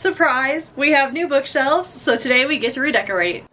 Surprise! We have new bookshelves, so today we get to redecorate.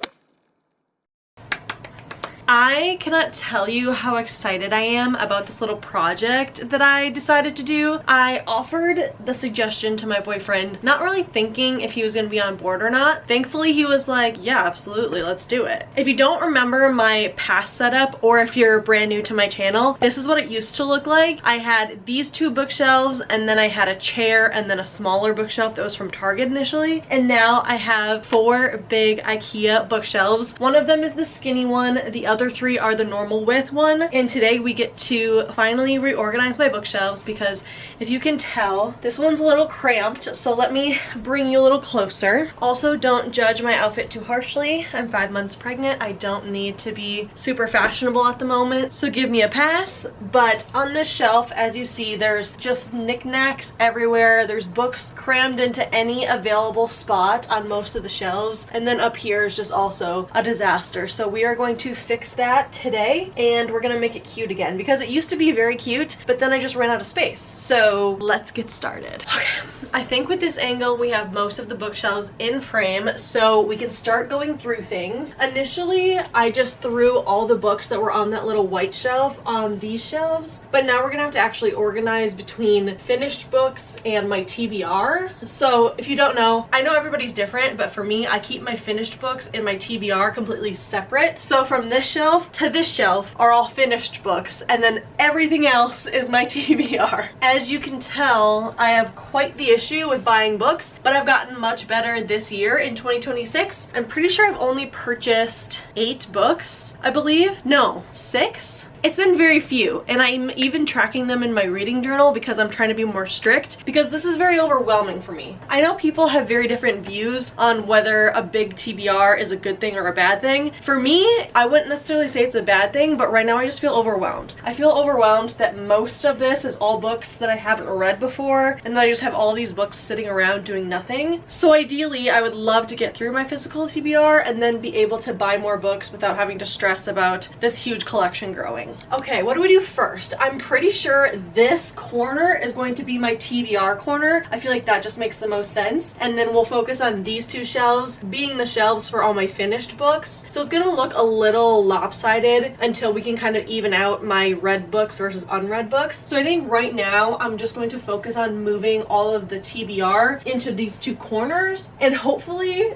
I cannot tell you how excited I am about this little project that I decided to do. I offered the suggestion to my boyfriend, not really thinking if he was gonna be on board or not. Thankfully, he was like, yeah, absolutely, let's do it. If you don't remember my past setup, or if you're brand new to my channel, this is what it used to look like. I had these two bookshelves, and then I had a chair, and then a smaller bookshelf that was from Target initially. And now I have 4 big IKEA bookshelves. One of them is the skinny one, the other 3 are the normal width one, and today we get to finally reorganize my bookshelves because if you can tell, this one's a little cramped, so let me bring you a little closer. Also, don't judge my outfit too harshly. I'm 5 months pregnant. I don't need to be super fashionable at the moment, so give me a pass. But on this shelf, as you see, there's just knickknacks everywhere. There's books crammed into any available spot on most of the shelves, and then up here is just also a disaster. So we are going to fix that today, and we're gonna make it cute again because it used to be very cute, but then I just ran out of space. So let's get started. Okay, I think with this angle we have most of the bookshelves in frame, so we can start going through things. Initially, I just threw all the books that were on that little white shelf on these shelves, but now we're gonna have to actually organize between finished books and my TBR. So if you don't know, I know everybody's different, but for me, I keep my finished books and my TBR completely separate. So from this shelf to this shelf are all finished books, and then everything else is my TBR. As you can tell, I have quite the issue with buying books, but I've gotten much better this year in 2026. I'm pretty sure I've only purchased 8 books, I believe. No, 6? It's been very few, and I'm even tracking them in my reading journal because I'm trying to be more strict, because this is very overwhelming for me. I know people have very different views on whether a big TBR is a good thing or a bad thing. For me, I wouldn't necessarily say it's a bad thing, but right now I just feel overwhelmed. I feel overwhelmed that most of this is all books that I haven't read before, and that I just have all these books sitting around doing nothing. So ideally, I would love to get through my physical TBR and then be able to buy more books without having to stress about this huge collection growing. Okay, what do we do first? I'm pretty sure this corner is going to be my TBR corner. I feel like that just makes the most sense. And then we'll focus on these 2 shelves being the shelves for all my finished books. So it's gonna look a little lopsided until we can kind of even out my read books versus unread books. So I think right now I'm just going to focus on moving all of the TBR into these 2 corners, and hopefully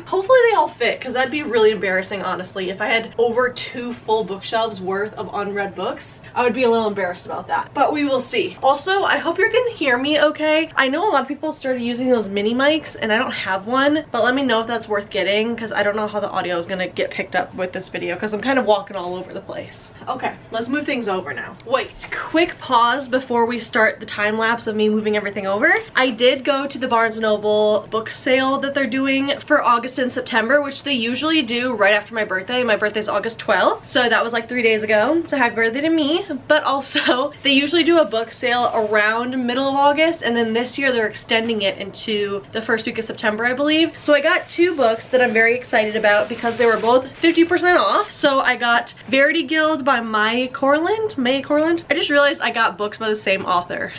hopefully they all fit, because that'd be really embarrassing, honestly. If I had over 2 full bookshelves worth of unread books, I would be a little embarrassed about that, but we will see. Also, I hope you can hear me okay. I know a lot of people started using those mini mics, and I don't have one, but let me know if that's worth getting, because I don't know how the audio is gonna get picked up with this video, because I'm kind of walking all over the place. Okay, let's move things over now. Wait, quick pause before we start the time lapse of me moving everything over. I did go to the Barnes & Noble book sale that they're doing for August and September, which they usually do right after my birthday. My birthday's August 12th, so that was like 3 days ago. So happy birthday to me. But also, they usually do a book sale around middle of August, and then this year they're extending it into the first week of September, I believe. So I got 2 books that I'm very excited about because they were both 50% off. So I got Verity Guild by May Corland. I just realized I got books by the same author.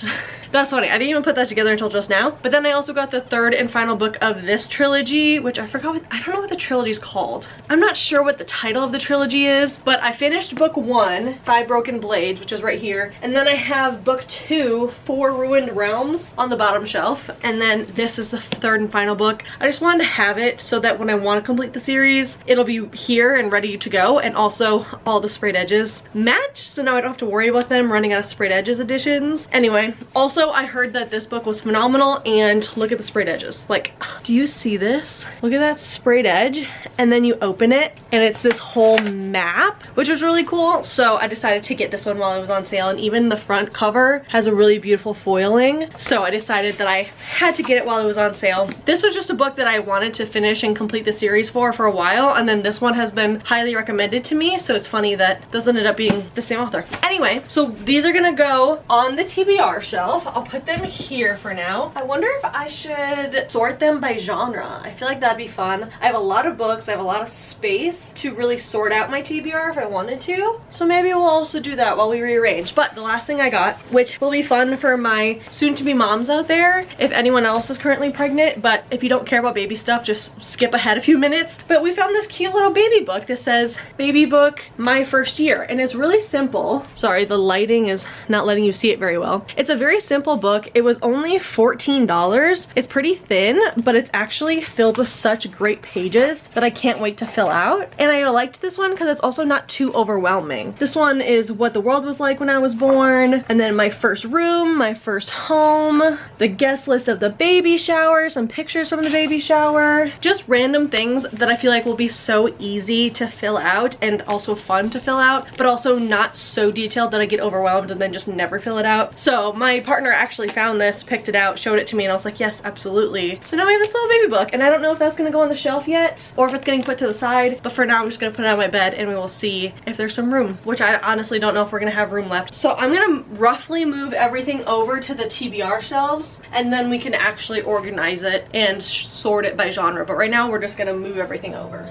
That's funny. I didn't even put that together until just now. But then I also got the 3rd and final book of this trilogy, which I forgot I don't know what the trilogy is called. I'm not sure what the title of the trilogy is, but I finished book 1, 5 Broken Blades, which is right here. And then I have book 2, 4 Ruined Realms on the bottom shelf. And then this is the 3rd and final book. I just wanted to have it so that when I want to complete the series, it'll be here and ready to go. And also all the sprayed edges match, so now I don't have to worry about them running out of sprayed edges editions. Anyway, also I heard that this book was phenomenal, and look at the sprayed edges. Like, do you see this? Look at that sprayed edge, and then you open it and it's this whole map, which was really cool. So I decided to get this one while it was on sale, and even the front cover has a really beautiful foiling. So I decided that I had to get it while it was on sale. This was just a book that I wanted to finish and complete the series for a while, and then this one has been highly recommended to me, so it's funny that those ended up being the same author. Anyway, so these are gonna go on the TBR shelf. shelf. I'll put them here for now. I wonder if I should sort them by genre. I feel like that'd be fun. I have a lot of books. I have a lot of space to really sort out my TBR if I wanted to. So maybe we'll also do that while we rearrange. But the last thing I got, which will be fun for my soon-to-be moms out there, if anyone else is currently pregnant, but if you don't care about baby stuff, just skip ahead a few minutes. But we found this cute little baby book that says, Baby Book, My First Year. And it's really simple. Sorry, the lighting is not letting you see it very well. It's a very simple book. It was only $14. It's pretty thin, but it's actually filled with such great pages that I can't wait to fill out. And I liked this one because it's also not too overwhelming. This one is what the world was like when I was born, and then my first room, my first home, the guest list of the baby shower, some pictures from the baby shower, just random things that I feel like will be so easy to fill out and also fun to fill out, but also not so detailed that I get overwhelmed and then just never fill it out. So my partner actually found this, picked it out, showed it to me, and I was like, yes, absolutely. So now we have this little baby book, and I don't know if that's gonna go on the shelf yet or if it's getting put to the side, but for now I'm just gonna put it on my bed and we will see if there's some room, which I honestly don't know if we're gonna have room left. So I'm gonna roughly move everything over to the TBR shelves, and then we can actually organize it and sort it by genre. But right now we're just gonna move everything over.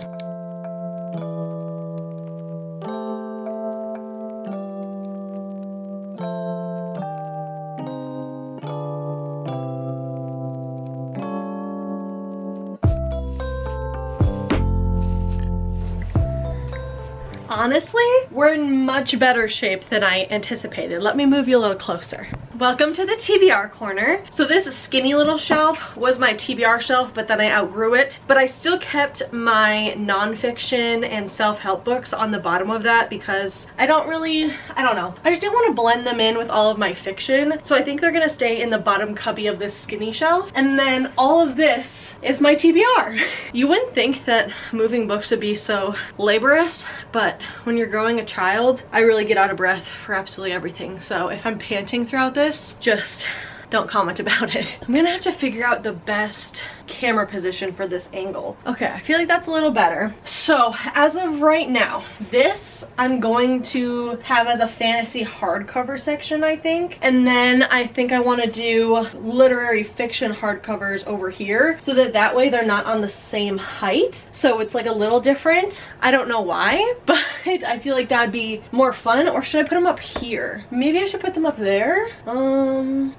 Honestly, we're in much better shape than I anticipated. Let me move you a little closer. Welcome to the TBR corner. So this skinny little shelf was my TBR shelf, but then I outgrew it. But I still kept my nonfiction and self-help books on the bottom of that because I don't know. I just didn't want to blend them in with all of my fiction. So I think they're gonna stay in the bottom cubby of this skinny shelf. And then all of this is my TBR. You wouldn't think that moving books would be so laborious, but when you're growing a child, I really get out of breath for absolutely everything. So if I'm panting throughout this, just don't comment about it. I'm gonna have to figure out the best camera position for this angle. Okay, I feel like that's a little better. So as of right now, this I'm going to have as a fantasy hardcover section, I think. And then I think I want to do literary fiction hardcovers over here so that way they're not on the same height. So it's like a little different. I don't know why, but I feel like that'd be more fun. Or should I put them up here? Maybe I should put them up there.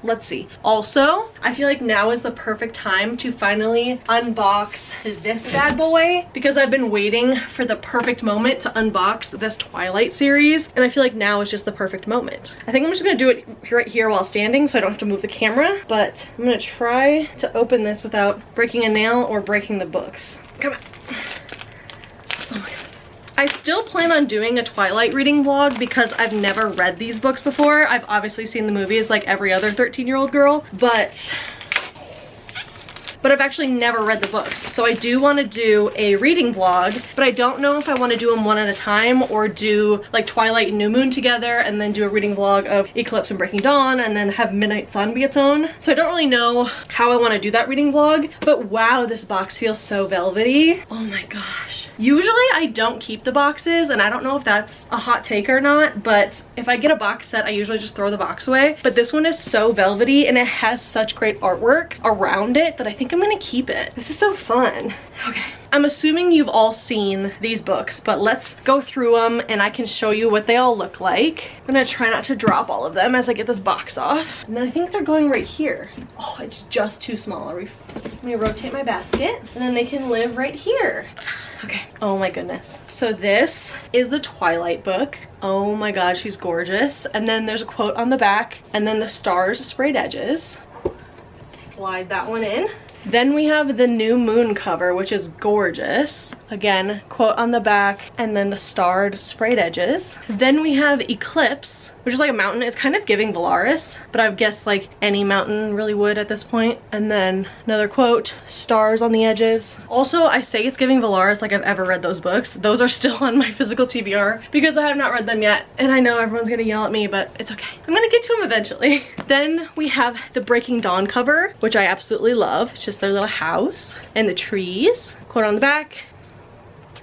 Let's see. Also, I feel like now is the perfect time to finally unbox this bad boy because I've been waiting for the perfect moment to unbox this Twilight series, and I feel like now is just the perfect moment. I think I'm just gonna do it right here while standing so I don't have to move the camera, but I'm gonna try to open this without breaking a nail or breaking the books. Come on. Oh my god. I still plan on doing a Twilight reading vlog because I've never read these books before. I've obviously seen the movies like every other 13-year-old girl, but I've actually never read the books. So I do want to do a reading vlog, but I don't know if I want to do them one at a time or do like Twilight and New Moon together and then do a reading vlog of Eclipse and Breaking Dawn and then have Midnight Sun be its own. So I don't really know how I want to do that reading vlog, but wow, this box feels so velvety. Oh my gosh. Usually I don't keep the boxes, and I don't know if that's a hot take or not, but if I get a box set, I usually just throw the box away. But this one is so velvety and it has such great artwork around it that I think I'm gonna keep it. This is so fun. Okay. I'm assuming you've all seen these books, but let's go through them and I can show you what they all look like. I'm gonna try not to drop all of them as I get this box off. And then I think they're going right here. Oh, it's just too small. Let me rotate my basket and then they can live right here. Okay. Oh my goodness. So this is the Twilight book. Oh my god, she's gorgeous. And then there's a quote on the back and then the stars sprayed edges. Slide that one in. Then we have the New Moon cover, which is gorgeous. Again, quote on the back, and then the starred sprayed edges. Then we have Eclipse, which is like a mountain. It's kind of giving Valaris, but I would guess like any mountain really would at this point. And then another quote, stars on the edges. Also, I say it's giving Valaris like I've ever read those books. Those are still on my physical TBR because I have not read them yet. And I know everyone's gonna yell at me, but it's okay. I'm gonna get to them eventually. Then we have the Breaking Dawn cover, which I absolutely love. It's just their little house and the trees. Quote on the back.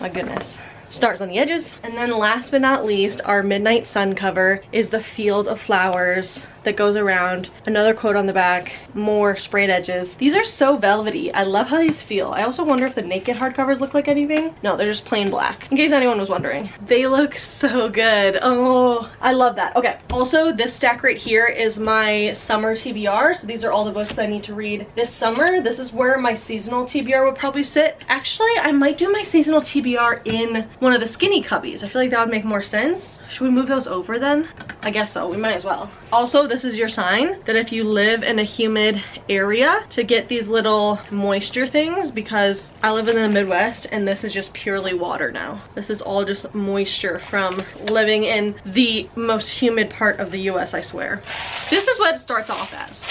My goodness. Stars on the edges. And then last but not least, our Midnight Sun cover is the Field of Flowers that goes around, another quote on the back, more sprayed edges. These are so velvety. I love how these feel. I also wonder if the naked hardcovers look like anything. No, they're just plain black, in case anyone was wondering. They look so good. Oh, I love that. Okay, also this stack right here is my summer TBR. So these are all the books that I need to read this summer. This is where my seasonal TBR would probably sit. Actually, I might do my seasonal TBR in one of the skinny cubbies. I feel like that would make more sense. Should we move those over then? I guess so, we might as well. Also, this is your sign that if you live in a humid area to get these little moisture things, because I live in the Midwest and this is just purely water now. This is all just moisture from living in the most humid part of the US, I swear. This is what it starts off as.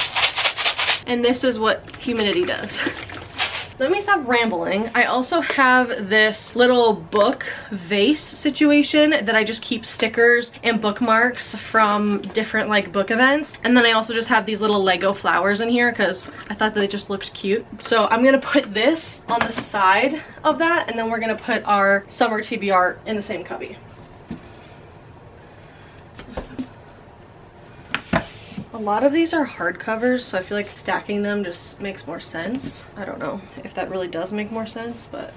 And this is what humidity does. Let me stop rambling. I also have this little book vase situation that I just keep stickers and bookmarks from different like book events. And then I also just have these little Lego flowers in here because I thought that it just looked cute. So I'm gonna put this on the side of that, and then we're gonna put our summer TBR in the same cubby. A lot of these are hardcovers, so I feel like stacking them just makes more sense. I don't know if that really does make more sense, but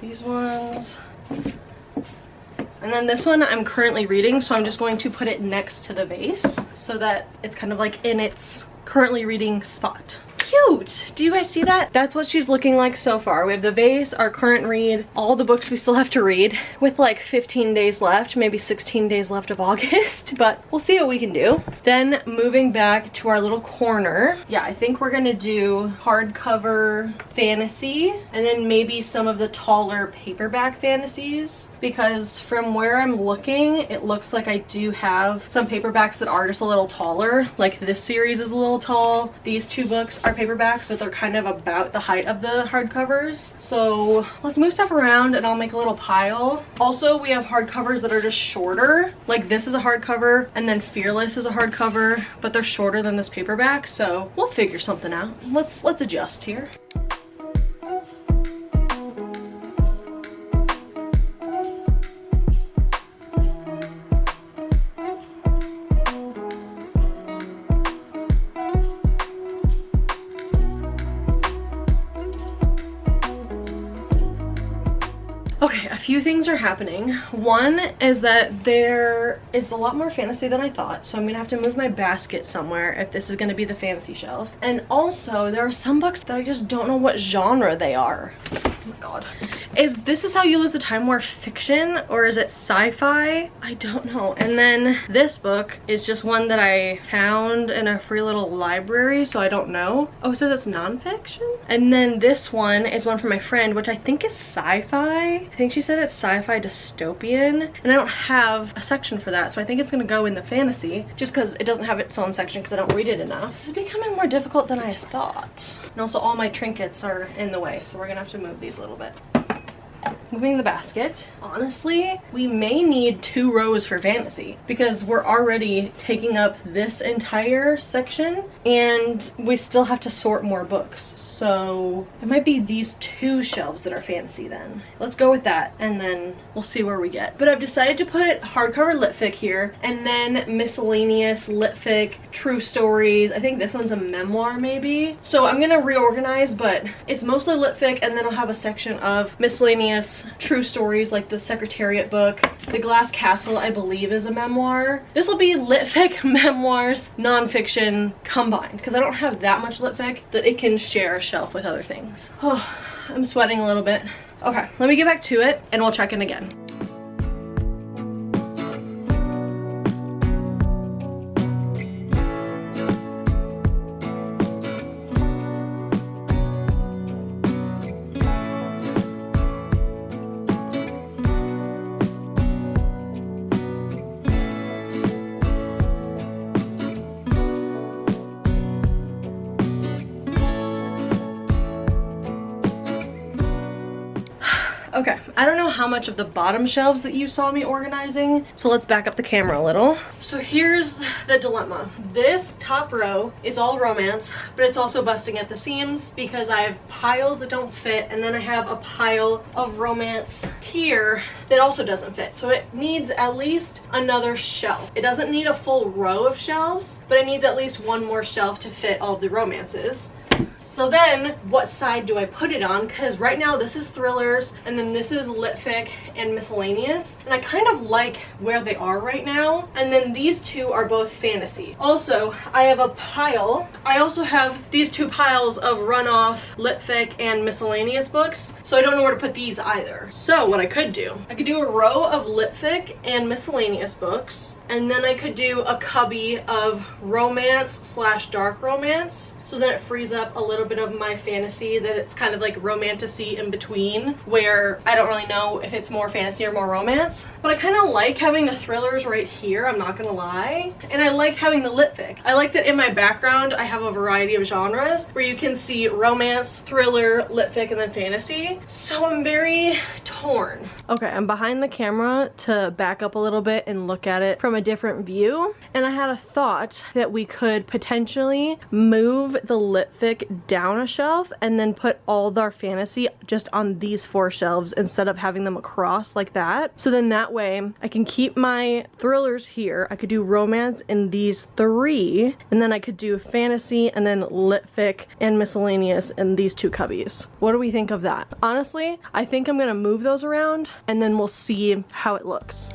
these ones. And then this one I'm currently reading, so I'm just going to put it next to the vase so that it's kind of like in its currently reading spot. Cute! Do you guys see that? That's what she's looking like so far. We have the vase, our current read, all the books we still have to read, with like 15 days left, maybe 16 days left of August, but we'll see what we can do. Then moving back to our little corner, yeah, I think we're gonna do hardcover fantasy, and then maybe some of the taller paperback fantasies, because from where I'm looking, it looks like I do have some paperbacks that are just a little taller. Like this series is a little tall. These two books are paperbacks, but they're kind of about the height of the hardcovers. So let's move stuff around and I'll make a little pile. Also, we have hardcovers that are just shorter. Like this is a hardcover, and then Fearless is a hardcover, but they're shorter than this paperback. So we'll figure something out. Let's adjust here. Okay, a few things are happening. One is that there is a lot more fantasy than I thought, so I'm gonna have to move my basket somewhere if this is gonna be the fantasy shelf. And also, there are some books that I just don't know what genre they are. Oh my god. This is How You Lose the Time more fiction, or is it sci-fi? I don't know. And then this book is just one that I found in a free little library, so I don't know. Oh, so that's nonfiction? And then this one is one from my friend, which I think is sci-fi. I think she said it's sci-fi dystopian, and I don't have a section for that, so I think it's gonna go in the fantasy, just because it doesn't have its own section because I don't read it enough. This is becoming more difficult than I thought. And also all my trinkets are in the way, so we're gonna have to move these a little bit. Moving the basket. Honestly, we may need 2 rows for fantasy because we're already taking up this entire section and we still have to sort more books. So it might be these 2 shelves that are fantasy then. Let's go with that and then we'll see where we get. But I've decided to put hardcover litfic here and then miscellaneous litfic true stories. I think this one's a memoir maybe. So I'm gonna reorganize, but it's mostly litfic, and then I'll have a section of miscellaneous true stories like the Secretariat book. The Glass Castle, I believe, is a memoir. This will be litfic, memoirs, nonfiction combined because I don't have that much litfic that it can share a shelf with other things. Oh, I'm sweating a little bit. Okay, let me get back to it and we'll check in again. Okay, I don't know how much of the bottom shelves that you saw me organizing, so let's back up the camera a little. So here's the dilemma. This top row is all romance, but it's also busting at the seams because I have piles that don't fit, and then I have a pile of romance here that also doesn't fit. So it needs at least another shelf. It doesn't need a full row of shelves, but it needs at least one more shelf to fit all of the romances. So then, what side do I put it on? Because right now this is thrillers, and then this is lit fic and miscellaneous. And I kind of like where they are right now. And then these two are both fantasy. Also, I have a pile. I also have these two piles of runoff lit fic and miscellaneous books. So I don't know where to put these either. So what I could do a row of lit fic and miscellaneous books. And then I could do a cubby of romance / dark romance. So then it frees up a little bit of my fantasy that it's kind of like romantasy in between, where I don't really know if it's more fantasy or more romance. But I kind of like having the thrillers right here, I'm not gonna lie. And I like having the lit fic. I like that in my background I have a variety of genres where you can see romance, thriller, lit fic, and then fantasy. So I'm very torn. Okay, I'm behind the camera to back up a little bit and look at it from a different view. And I had a thought that we could potentially move the lit fic down a shelf and then put all of our fantasy just on these 4 shelves instead of having them across like that. So then that way I can keep my thrillers here. I could do romance in these 3, and then I could do fantasy and then lit fic and miscellaneous in these 2 cubbies. What do we think of that? Honestly, I think I'm gonna move those around and then we'll see how it looks.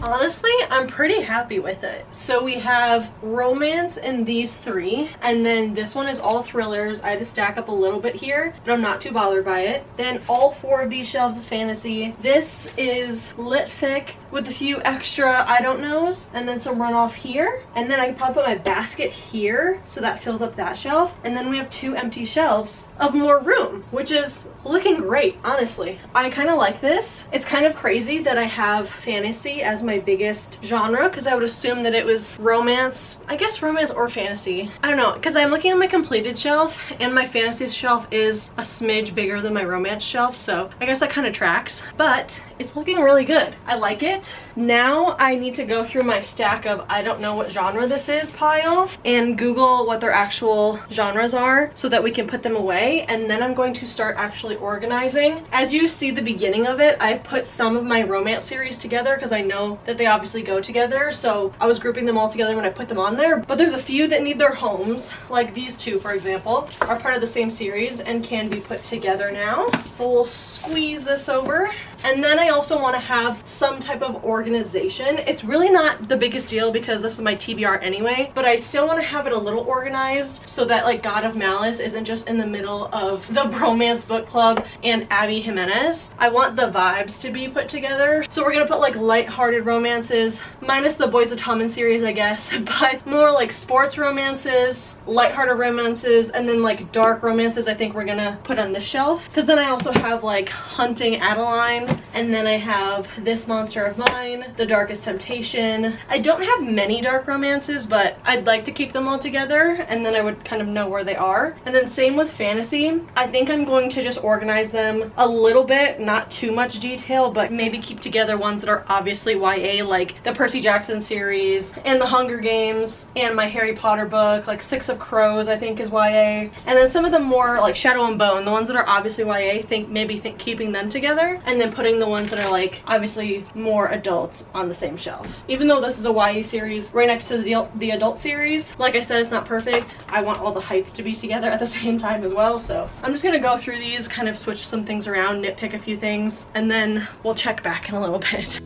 Honestly, I'm pretty happy with it. So we have romance in these 3, and then this one is all thrillers. I had to stack up a little bit here, but I'm not too bothered by it. Then all 4 of these shelves is fantasy. This is lit fic with a few extra I don't knows, and then some runoff here. And then I can probably put my basket here, so that fills up that shelf. And then we have 2 empty shelves of more room, which is looking great, honestly. I kind of like this. It's kind of crazy that I have fantasy as my biggest genre, because I would assume that it was romance. I guess romance or fantasy. I don't know, because I'm looking at my completed shelf, and my fantasy shelf is a smidge bigger than my romance shelf, so I guess that kind of tracks. But it's looking really good. I like it. Now I need to go through my stack of I don't know what genre this is pile and Google what their actual genres are so that we can put them away, and then I'm going to start actually organizing. As you see the beginning of it, I put some of my romance series together because I know that they obviously go together, so I was grouping them all together when I put them on there. But there's a few that need their homes, like these 2 for example, are part of the same series and can be put together now. So we'll squeeze this over. And then I also want to have some type of organization. It's really not the biggest deal because this is my TBR anyway, but I still want to have it a little organized so that like God of Malice isn't just in the middle of the bromance book club and Abby Jimenez. I want the vibes to be put together. So we're gonna put like light-hearted romances, minus the Boys of Tommen series I guess, but more like sports romances, light-hearted romances, and then like dark romances I think we're gonna put on this shelf. Because then I also have like Hunting Adeline, and then I have This Monster of Mine, The Darkest Temptation. I don't have many dark romances, but I'd like to keep them all together, and then I would kind of know where they are. And then same with fantasy. I think I'm going to just organize them a little bit, not too much detail, but maybe keep together ones that are obviously YA, like the Percy Jackson series, and the Hunger Games, and my Harry Potter book, like 6 of Crows I think is YA. And then some of them more like Shadow and Bone, the ones that are obviously YA, maybe keeping them together, and then putting the ones that are like obviously more adult on the same shelf. Even though this is a YA series right next to the adult series, like I said, it's not perfect. I want all the heights to be together at the same time as well, so I'm just gonna go through these, kind of switch some things around, nitpick a few things, and then we'll check back in a little bit.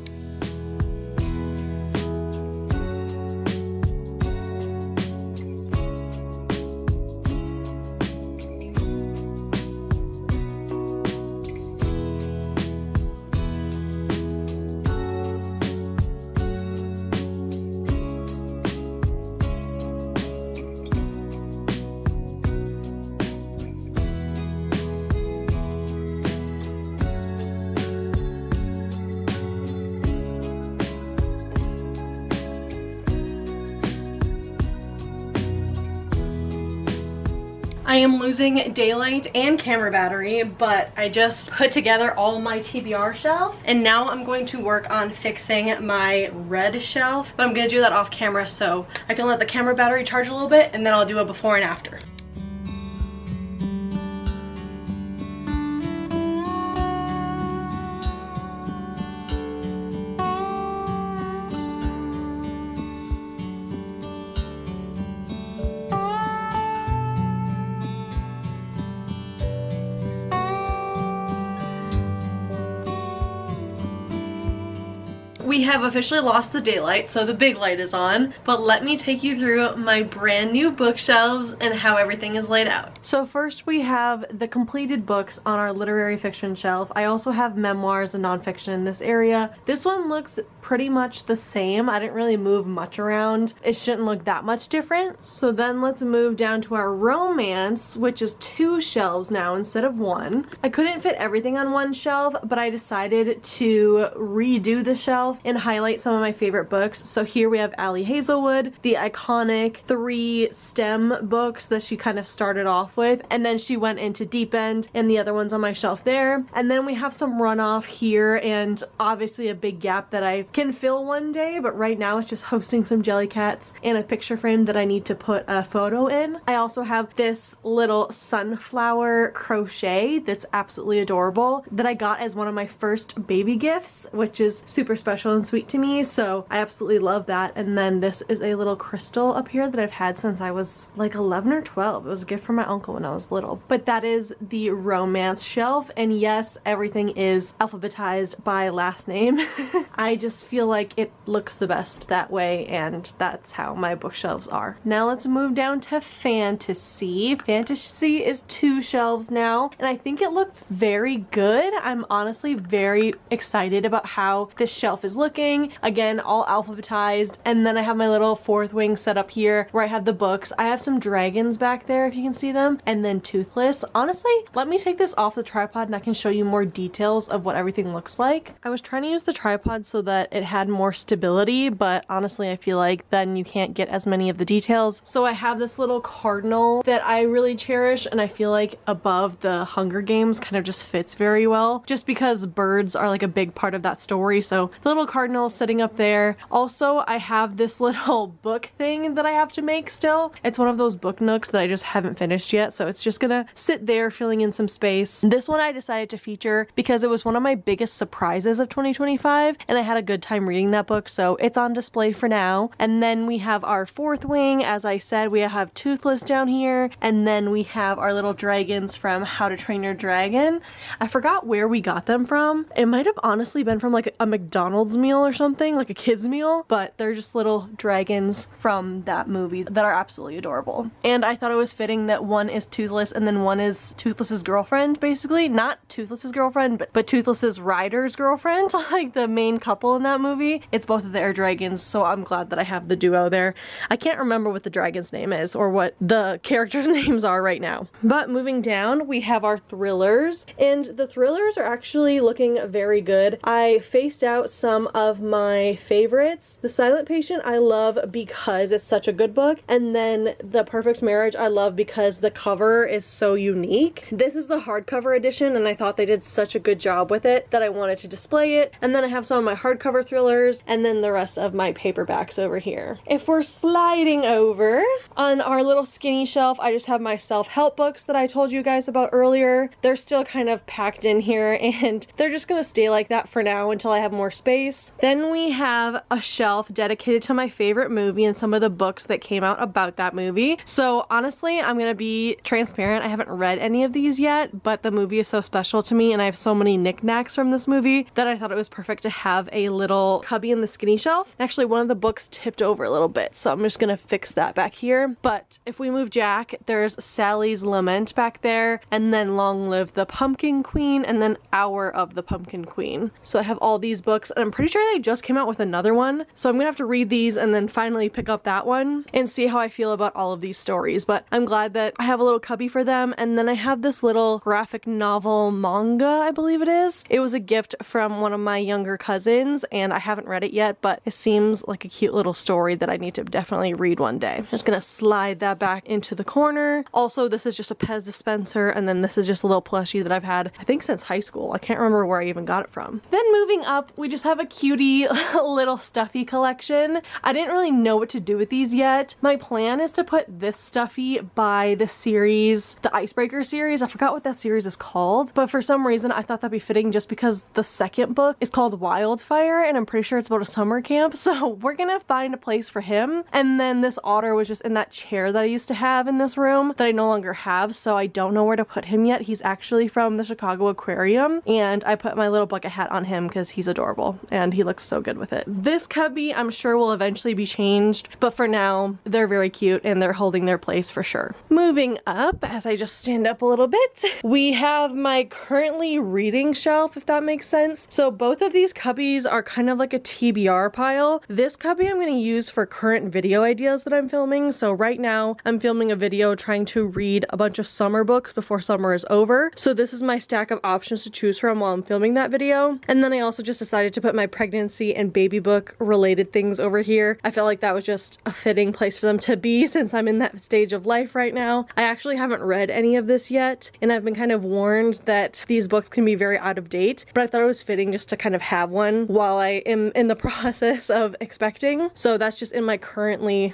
I am losing daylight and camera battery, but I just put together all my TBR shelf, and now I'm going to work on fixing my red shelf, but I'm gonna do that off camera so I can let the camera battery charge a little bit, and then I'll do a before and after. We have officially lost the daylight, so the big light is on, but let me take you through my brand new bookshelves and how everything is laid out. So first we have the completed books on our literary fiction shelf. I also have memoirs and nonfiction in this area. This one looks pretty much the same. I didn't really move much around. It shouldn't look that much different. So then let's move down to our romance, which is 2 shelves now instead of 1. I couldn't fit everything on one shelf, but I decided to redo the shelf and highlight some of my favorite books. So here we have Allie Hazelwood, the iconic 3 STEM books that she kind of started off with, and then she went into Deep End, and the other ones on my shelf there. And then we have some runoff here, and obviously a big gap that I can fill one day, but right now it's just hosting some Jellycats and a picture frame that I need to put a photo in. I also have this little sunflower crochet that's absolutely adorable that I got as one of my first baby gifts, which is super special and sweet to me, so I absolutely love that. And then this is a little crystal up here that I've had since I was like 11 or 12. It was a gift from my uncle when I was little. But that is the romance shelf, and yes, everything is alphabetized by last name. I just feel like it looks the best that way, and that's how my bookshelves are. Now let's move down to fantasy. Fantasy is 2 shelves now, and I think it looks very good. I'm honestly very excited about how this shelf is looking. Again, all alphabetized, and then I have my little 4th wing set up here where I have the books. I have some dragons back there if you can see them, and then Toothless. Honestly, let me take this off the tripod and I can show you more details of what everything looks like. I was trying to use the tripod so that it had more stability, but honestly I feel like then you can't get as many of the details. So I have this little cardinal that I really cherish, and I feel like above the Hunger Games kind of just fits very well, just because birds are like a big part of that story. So the little cardinal sitting up there. Also, I have this little book thing that I have to make still. It's one of those book nooks that I just haven't finished yet, so it's just gonna sit there filling in some space. This one I decided to feature because it was one of my biggest surprises of 2025, and I had a good time reading that book, so it's on display for now. And then we have our 4th wing. As I said, we have Toothless down here, and then we have our little dragons from How to Train Your Dragon. I forgot where we got them from. It might have honestly been from like a McDonald's meal or something, like a kid's meal, but they're just little dragons from that movie that are absolutely adorable. And I thought it was fitting that one is Toothless and then one is Toothless's girlfriend, basically. Not Toothless's girlfriend, but Toothless's rider's girlfriend, like the main couple in that movie. It's both of their dragons, so I'm glad that I have the duo there. I can't remember what the dragon's name is or what the characters' names are right now. But moving down, we have our thrillers, and the thrillers are actually looking very good. I faced out some of my favorites. The Silent Patient I love because it's such a good book, and then The Perfect Marriage I love because the cover is so unique. This is the hardcover edition, and I thought they did such a good job with it that I wanted to display it. And then I have some of my hardcover thrillers, and then the rest of my paperbacks over here. If we're sliding over on our little skinny shelf, I just have my self-help books that I told you guys about earlier. They're still kind of packed in here, and they're just gonna stay like that for now until I have more space. Then we have a shelf dedicated to my favorite movie and some of the books that came out about that movie. So honestly, I'm gonna be transparent. I haven't read any of these yet, but the movie is so special to me, and I have so many knickknacks from this movie that I thought it was perfect to have a little cubby in the skinny shelf. Actually, one of the books tipped over a little bit, so I'm just gonna fix that back here. But if we move Jack, there's Sally's Lament back there, and then Long Live the Pumpkin Queen, and then Hour of the Pumpkin Queen. So I have all these books, and I'm pretty sure they just came out with another one, so I'm gonna have to read these and then finally pick up that one and see how I feel about all of these stories. But I'm glad that I have a little cubby for them. And then I have this little graphic novel manga, I believe it is. It was a gift from one of my younger cousins, and I haven't read it yet, but it seems like a cute little story that I need to definitely read one day. Just gonna slide that back into the corner. Also, this is just a Pez dispenser, and then this is just a little plushie that I've had, I think, since high school. I can't remember where I even got it from. Then moving up, we just have a cutie little stuffy collection. I didn't really know what to do with these yet. My plan is to put this stuffy by the series, the Icebreaker series. I forgot what that series is called, but for some reason I thought that'd be fitting just because the second book is called Wildfire, and I'm pretty sure it's about a summer camp, so we're gonna find a place for him. And then this otter was just in that chair that I used to have in this room that I no longer have, so I don't know where to put him yet. He's actually from the Chicago Aquarium, and I put my little bucket hat on him because he's adorable and he looks so good with it. This cubby I'm sure will eventually be changed, but for now they're very cute and they're holding their place for sure. Moving up, as I just stand up a little bit, we have my currently reading shelf, if that makes sense. So both of these cubbies are kind of like a TBR pile. This cubby I'm going to use for current video ideas that I'm filming. So right now I'm filming a video trying to read a bunch of summer books before summer is over. So this is my stack of options to choose from while I'm filming that video. And then I also just decided to put my pregnancy and baby book related things over here. I felt like that was just a fitting place for them to be since I'm in that stage of life right now. I actually haven't read any of this yet, and I've been kind of warned that these books can be very out of date, but I thought it was fitting just to kind of have one while I am in the process of expecting. So that's just in my currently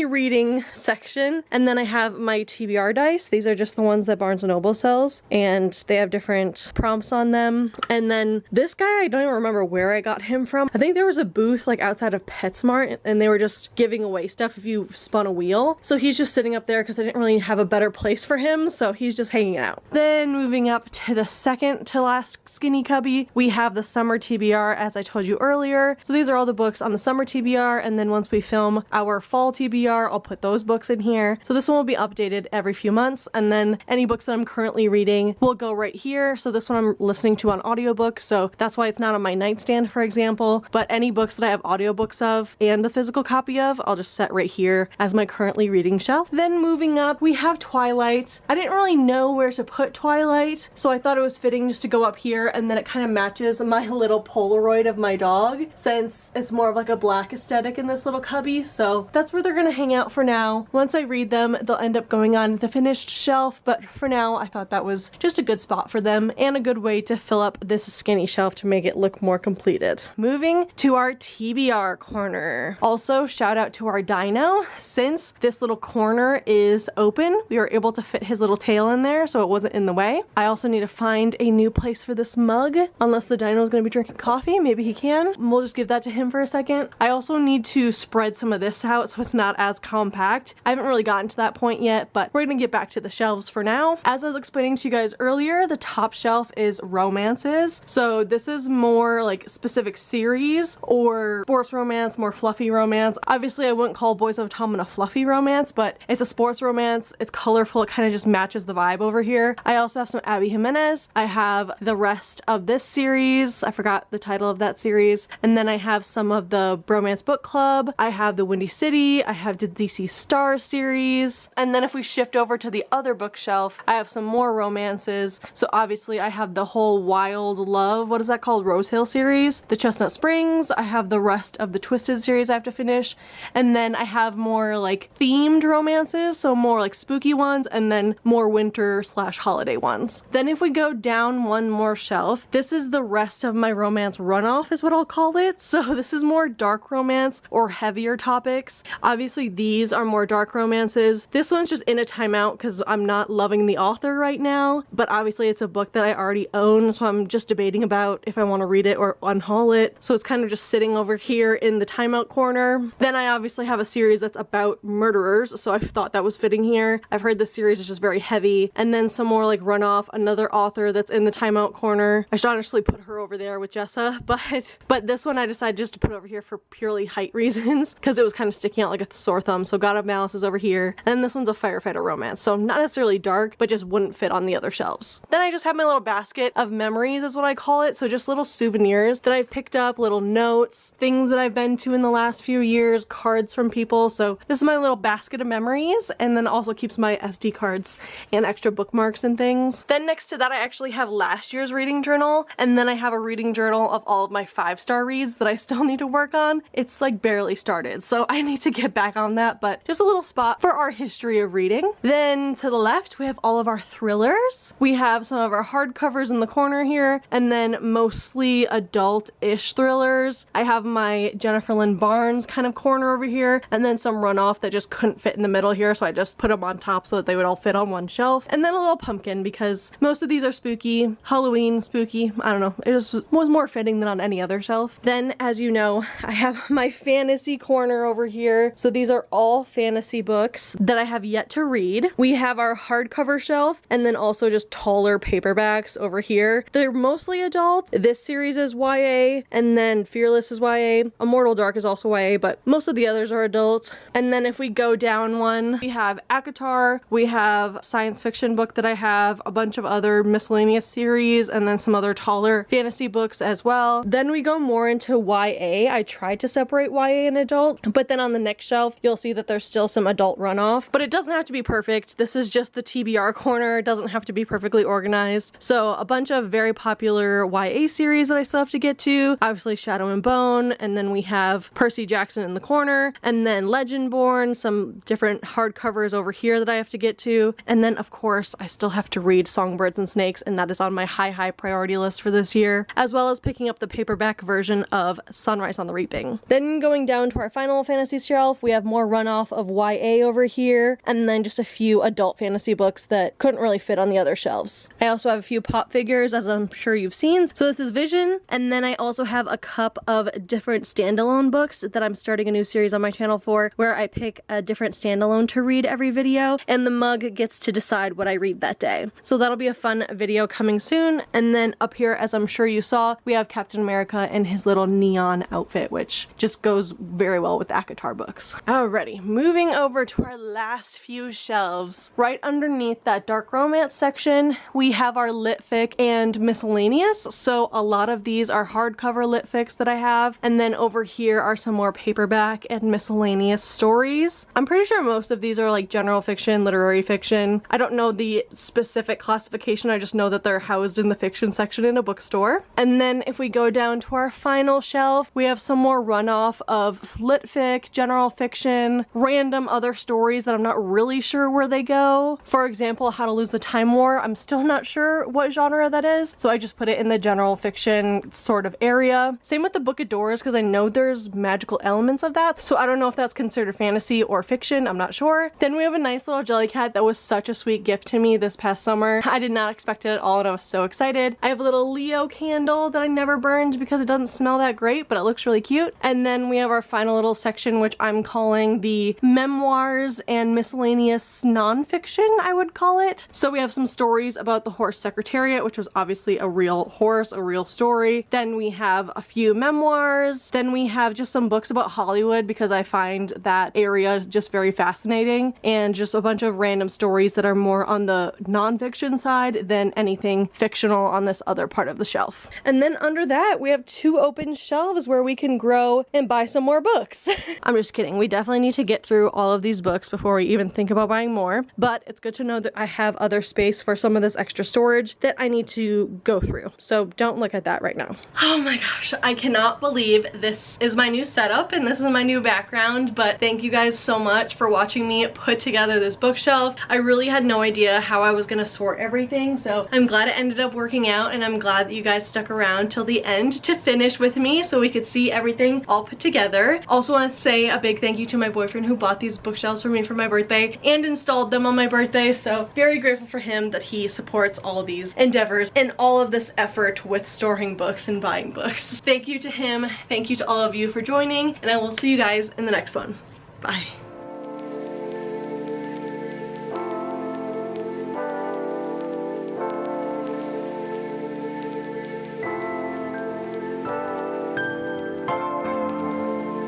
reading section. And then I have my TBR dice. These are just the ones that Barnes & Noble sells, and they have different prompts on them. And then this guy, I don't even remember where I got him from. I think there was a booth like outside of PetSmart, and they were just giving away stuff if you spun a wheel. So he's just sitting up there because I didn't really have a better place for him, so he's just hanging out. Then moving up to the second to last skinny cubby, we have the summer TBR, as I told you earlier. So these are all the books on the summer TBR, and then once we film our fall TBR, I'll put those books in here. So this one will be updated every few months, and then any books that I'm currently reading will go right here. So this one I'm listening to on audiobook, so that's why it's not on my nightstand, for example. But any books that I have audiobooks of and the physical copy of, I'll just set right here as my currently reading shelf. Then moving up, we have Twilight. I didn't really know where to put Twilight, so I thought it was fitting just to go up here, and then it kind of matches my little Polaroid of my dog since it's more of like a black aesthetic in this little cubby. So that's where they're gonna hang out for now. Once I read them, they'll end up going on the finished shelf, but for now I thought that was just a good spot for them and a good way to fill up this skinny shelf to make it look more completed. Moving to our TBR corner. Also, shout out to our dino. Since this little corner is open, we were able to fit his little tail in there so it wasn't in the way. I also need to find a new place for this mug. Unless the dino is going to be drinking coffee, maybe he can. We'll just give that to him for a second. I also need to spread some of this out so it's not as compact. I haven't really gotten to that point yet, but we're going to get back to the shelves for now. As I was explaining to you guys earlier, the top shelf is romances. So this is more like specific series or sports romance, more fluffy romance. Obviously, I wouldn't call Boys of Tom a fluffy romance, but it's a sports romance. It's colorful. It kind of just matches the vibe over here. I also have some Abby Jimenez. I have the rest of this series. I forgot the title of that series. And then I have some of the Bromance Book Club. I have the Windy City. I have the DC Stars series. And then if we shift over to the other bookshelf, I have some more romances. So obviously I have the whole Wild Love, what is that called? Rose Hill series. The Chestnut Springs. I have the rest of the Twisted series I have to finish. And then I have more like themed romances, so more like spooky ones, and then more winter / holiday ones. Then if we go down one more shelf, this is the rest of my romance runoff is what I'll call it. So this is more dark romance or heavier topics. Obviously these are more dark romances. This one's just in a timeout because I'm not loving the author right now, but obviously it's a book that I already own, so I'm just debating about if I want to read it or unhaul it. So it's kind of just sitting over here in the timeout corner. Then I obviously have a series that's about murderers, so I thought that was fitting here. I've heard this series is just very heavy. And then some more like runoff, another author that's in the timeout corner. I should honestly put her over there with Jessa, but this one I decided just to put over here for purely height reasons because it was kind of sticking out like a sore thumb. So God of Malice is over here. And then this one's a firefighter romance, so not necessarily dark, but just wouldn't fit on the other shelves. Then I just have my little basket of memories is what I call it. So just little souvenirs that I've picked up, little notes, things that I've been to in the last few years, cards from people. So this is my little basket of memories, and then also keeps my SD cards and extra bookmarks and things. Then next to that I actually have last year's reading journal, and then I have a reading journal of all of my 5-star reads that I still need to work on. It's like barely started, so I need to get back on that, but just a little spot for our history of reading. Then to the left, we have all of our thrillers. We have some of our hardcovers in the corner here, and then mostly adult-ish thrillers. I have my Jennifer Lynn Barnes kind of corner over here, and then some runoff that just couldn't fit in the middle here, so I just put them on top so that they would all fit on one shelf. And then a little pumpkin, because most of these are spooky, Halloween spooky, I don't know, it just was more fitting than on any other shelf. Then, as you know, I have my fantasy corner over here. So these are all fantasy books that I have yet to read. We have our hardcover shelf, and then also just taller paperbacks over here. They're mostly adult. This series is YA, and then Fearless is YA. Immortal Dark is also YA, but most of the others are adult. And then if we go down one, we have ACOTAR, we have a science fiction book that I have, a bunch of other miscellaneous series, and then some other taller fantasy books as well. Then we go more into YA. I tried to separate YA and adult, but then on the next shelf, you'll see that there's still some adult runoff, but it doesn't have to be perfect. This is just the TBR corner. It doesn't have to be perfectly organized. So a bunch of very popular YA series that I still have to get to. Obviously Shadow and Bone, and then we have Percy Jackson in the corner, and then Legendborn, some different hardcovers over here that I have to get to. And then of course, I still have to read Songbirds and Snakes, and that is on my high priority list for this year, as well as picking up the paperback version of Sunrise on the Reaping. Then going down to our final fantasy shelf, we have more runoff of YA over here, and then just a few adult fantasy books that couldn't really fit on the other shelves. I also have a few pop figures, as I'm sure you've seen. So this is Vision, and then I also have a cup of different standalone books that I'm starting a new series on my channel for, where I pick a different standalone to read every video, and the mug gets to decide what I read that day. So that'll be a fun video coming soon. And then up here, as I'm sure you saw, we have Captain America and his little neon outfit, which just goes very well with ACOTAR books. Alrighty, moving over to our last few shelves. Right underneath that dark romance section, we have our lit fic and miscellaneous. So a lot of these are hardcover lit fics that I have. And then over here are some more paperback and miscellaneous stories. I'm pretty sure most of these are like general fiction, literary fiction. I don't know the specific classification, I just know that they're housed in the fiction section in a bookstore. And then if we go down to our final shelf, we have some more runoff of lit fic, general fiction, random other stories that I'm not really sure where they go. For example, How to Lose the Time War, I'm still not sure what genre that is, so I just put it in the general fiction sort of area. Same with the Book of Doors, because I know there's magical elements of that, so I don't know if that's considered fantasy or fiction, I'm not sure. Then we have a nice little Jellycat that was such a sweet gift to me this past summer. I did not expect it at all, and I was so excited. I have a little Leo candle that I never burned because it doesn't smell that great, but it looks really cute. And then we have our final little section, which I'm calling the memoirs and miscellaneous nonfiction, I would call it. So we have some stories about the horse Secretariat, which was obviously a real horse, a real story. Then we have a few memoirs. Then we have just some books about Hollywood, because I find that area just very fascinating, and just a bunch of random stories that are more on the nonfiction side than anything fictional on this other part of the shelf. And then under that, we have 2 open shelves where we can grow and buy some more books. I'm just kidding. We definitely need to get through all of these books before we even think about buying more, but it's good to know that I have other space for some of this extra storage that I need to go through. So don't look at that right now. Oh my gosh, I cannot believe this is my new setup and this is my new background, but thank you guys so much for watching me put together this bookshelf. I really had no idea how I was gonna sort everything, so I'm glad it ended up working out, and I'm glad that you guys stuck around till the end to finish with me so we could see everything all put together. Also want to say a big thank you to my boyfriend who bought these bookshelves for me for my birthday and installed them on my birthday, so very grateful for him that he supports all these endeavors and all of this effort with storing books and buying books. Thank you to him, thank you to all of you for joining, and I will see you guys in the next one. Bye.